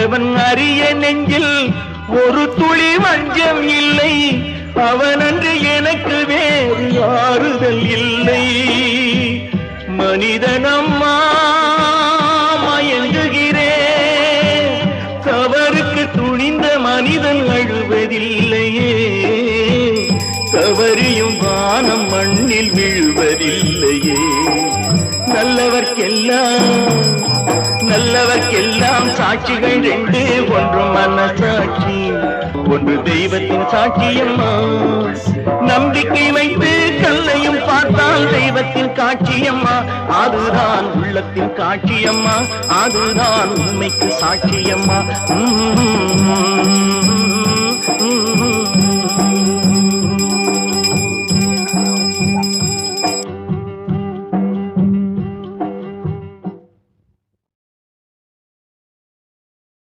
அறிந்தவன் அறிய நெஞ்சில் ஒரு துளி வஞ்சம் இல்லை. அவனன்று எனக்கு வேறு ஆறுதல் இல்லை. மனிதனம்மா மயங்குகிறேன். தவறுக்கு துணிந்த மனிதன் அழுவதில்லையே. தவறியும் வானம் மண்ணில் விழுவதில்லையே. நல்லவர்க்கெல்லாம் சாட்சிகள் ரெண்டு. ஒன்று மனசாட்சி, ஒன்று தெய்வத்தின் சாட்சியம்மா. நம்பிக்கை வைத்து கல்லையும் பார்த்தால் தெய்வத்தின் காட்சியம்மா. அதுதான் உள்ளத்தின் காட்சியம்மா. அதுதான் உண்மைக்கு சாட்சியம்மா.